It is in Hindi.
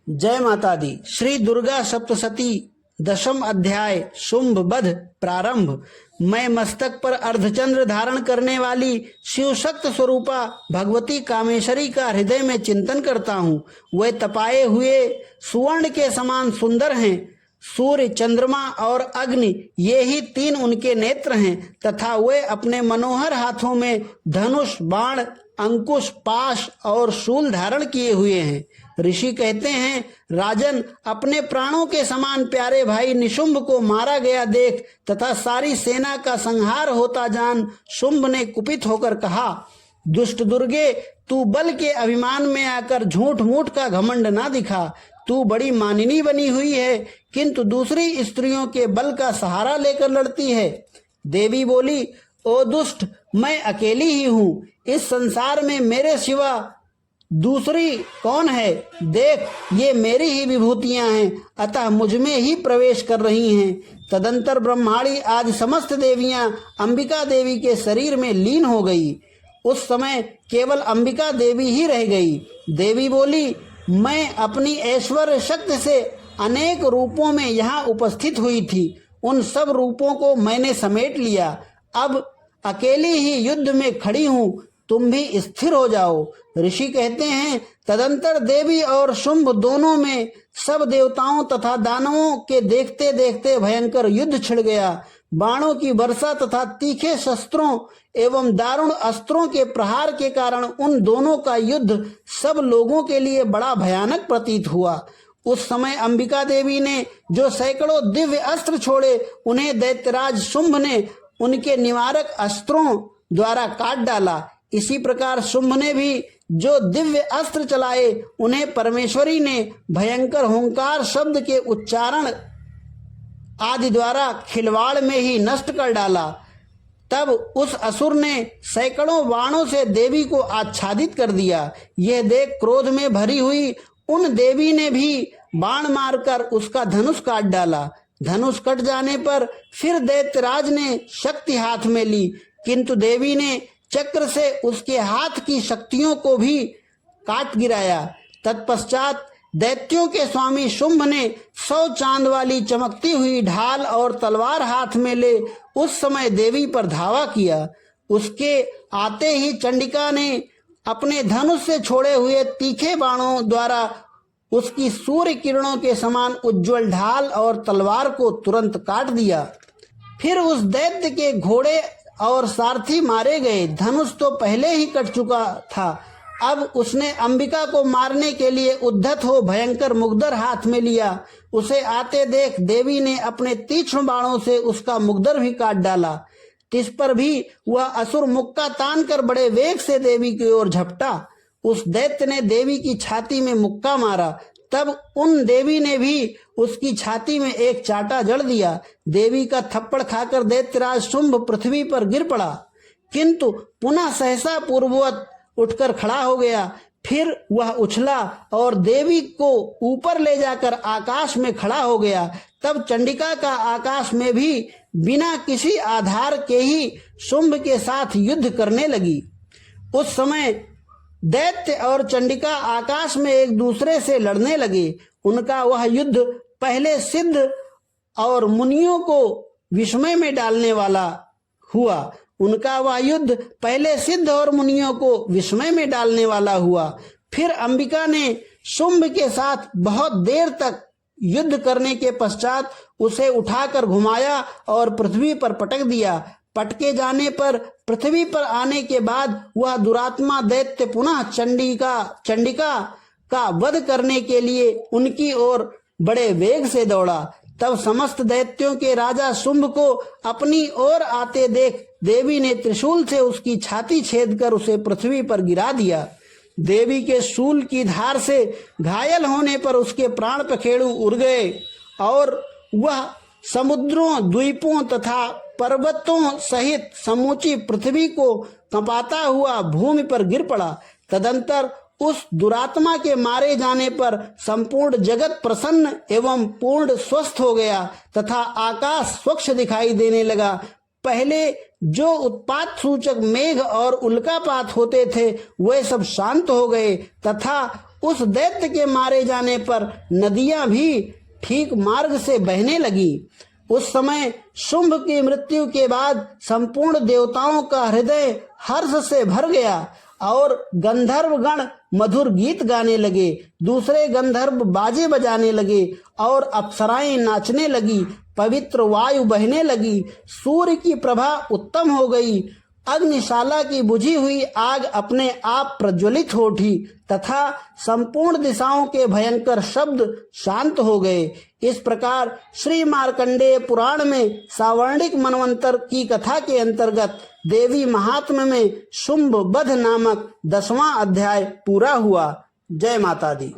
जय माता दी। श्री दुर्गा सप्तशती दशम अध्याय शुंभ वध प्रारंभ। मैं मस्तक पर अर्धचंद्र धारण करने वाली शिवशक्त स्वरूपा भगवती कामेश्वरी का हृदय में चिंतन करता हूँ। वे तपाए हुए सुवर्ण के समान सुंदर हैं। सूर्य, चंद्रमा और अग्नि ये ही तीन उनके नेत्र हैं तथा वे अपने मनोहर हाथों में धनुष, बाण, अंकुश, पाश और शूल धारण किए हुए हैं। ऋषि कहते हैं, राजन, अपने प्राणों के समान प्यारे भाई निशुंभ को मारा गया देख तथा सारी सेना का संहार होता जान शुंभ ने कुपित होकर कहा, दुष्ट दुर्गे, तू बल के अभिमान में आकर झूठ मूठ का घमंड ना दिखा। तू बड़ी मानिनी बनी हुई है किंतु दूसरी स्त्रियों के बल का सहारा लेकर लड़ती है। देवी बोली, ओ दुष्ट, मैं अकेली ही हूँ। इस संसार में मेरे सिवा दूसरी कौन है? देख, ये मेरी ही विभूतियां हैं, अतः मुझमें ही प्रवेश कर रही हैं। तदंतर ब्रह्माणी आज समस्त देवियां अंबिका देवी के शरीर में लीन हो गई। उस समय केवल अंबिका देवी ही रह गई। देवी बोली, मैं अपनी ऐश्वर्य शक्ति से अनेक रूपों में यहाँ उपस्थित हुई थी। उन सब रूपों को मैंने समेट लिया। अब अकेली ही युद्ध में खड़ी हूँ, तुम भी स्थिर हो जाओ। ऋषि कहते हैं, तदंतर देवी और शुंभ दोनों में सब देवताओं तथा दानवों के देखते देखते भयंकर युद्ध छिड़ गया। बाणों की वर्षा तथा तीखे शस्त्रों एवं दारुण अस्त्रों के प्रहार के कारण उन दोनों का युद्ध सब लोगों के लिए बड़ा भयानक प्रतीत हुआ। उस समय अंबिका देवी ने जो सैकड़ों दिव्य अस्त्र छोड़े, उन्हें दैत्यराज शुंभ ने उनके निवारक अस्त्रों द्वारा काट डाला। इसी प्रकार शुंभ ने भी जो दिव्य अस्त्र चलाए, उन्हें परमेश्वरी ने भयंकर हुंकार शब्द के उच्चारण आदि द्वारा खिलवाड़ में ही नष्ट कर डाला। तब उस असुर ने सैकड़ों बाणों से देवी को आच्छादित कर दिया। यह देख क्रोध में भरी हुई उन देवी ने भी बाण मारकर उसका धनुष काट डाला। धनुष कट जाने पर फिर दैत्यराज ने शक्ति हाथ में ली, किंतु देवी ने चक्र से उसके हाथ की शक्तियों को भी काट गिराया। तत्पश्चात दैत्यों के स्वामी शुंभ ने 100 चांद वाली चमकती हुई ढाल और तलवार हाथ में ले उस समय देवी पर धावा किया। उसके आते ही चंडिका ने अपने धनुष से छोड़े हुए तीखे बाणों द्वारा उसकी सूर्य किरणों के समान उज्जवल ढाल और तलवार को तुरंत काट दिया। फिर उस दैत्य के घोड़े और सारथी मारे गए। धनुष तो पहले ही कट चुका था। अब उसने अंबिका को मारने के लिए उद्धत हो भयंकर मुग्दर हाथ में लिया। उसे आते देख देवी ने अपने तीक्ष्ण बाणों से उसका मुग्दर भी काट डाला। इस पर भी वह असुर मुक्का तान कर बड़े वेग से देवी की ओर झपटा। उस दैत्य ने देवी की छाती में मुक्का मारा। तब उन देवी ने भी उसकी छाती में एक चाटा जड़ दिया। देवी का थप्पड़ खाकर दैत्यराज शुंभ पृथ्वी पर गिर पड़ा, किंतु पुनः सहसा पूर्ववत उठकर खड़ा हो गया। फिर वह उछला और देवी को ऊपर ले जाकर आकाश में खड़ा हो गया। तब चंडिका का आकाश में भी बिना किसी आधार के ही शुंभ के साथ युद्ध करने लगी। उस समय दैत्य और चंडिका आकाश में एक दूसरे से लड़ने लगे। उनका वह युद्ध पहले सिद्ध और मुनियों को विस्मय में डालने वाला हुआ। फिर अंबिका ने शुंभ के साथ बहुत देर तक युद्ध करने के पश्चात उसे उठाकर घुमाया और पृथ्वी पर पटक दिया। पटके जाने पर पृथ्वी पर आने के बाद वह दुरात्मा दैत्य पुनः चंडिका का वध करने के लिए उनकी ओर बड़े वेग से दौड़ा। तब समस्त दैत्यों के राजा शुंभ को अपनी ओर आते देख देवी ने त्रिशूल से उसकी छाती छेद कर उसे पृथ्वी पर गिरा दिया। देवी के शूल की धार से घायल होने पर उसके प्राण पखेरु उड़ गए और वह समुद्रों, द्वीपों तथा पर्वतों सहित समूची पृथ्वी को कंपाता हुआ भूमि पर गिर पड़ा। तदंतर उस दुरात्मा के मारे जाने पर संपूर्ण जगत प्रसन्न एवं पूर्ण स्वस्थ हो गया तथा आकाश स्वच्छ दिखाई देने लगा। पहले जो उत्पात सूचक मेघ और उल्कापात होते थे वे सब शांत हो गए तथा उस दैत्य के मारे जाने पर नदियां भी ठीक मार्ग से बहने लगी। उस समय शुंभ की मृत्यु के बाद संपूर्ण देवताओं का हृदय हर्ष से भर गया और गंधर्व गण मधुर गीत गाने लगे। दूसरे गंधर्व बाजे बजाने लगे और अप्सराएं नाचने लगी। पवित्र वायु बहने लगी। सूर्य की प्रभा उत्तम हो गई। अग्निशाला की बुझी हुई आग अपने आप प्रज्वलित हो उठी तथा संपूर्ण दिशाओं के भयंकर शब्द शांत हो गए। इस प्रकार श्री मार्कंडेय पुराण में सावर्णिक मनवंतर की कथा के अंतर्गत देवी महात्म्य में शुंभ बध नामक 10वां अध्याय पूरा हुआ। जय माता दी।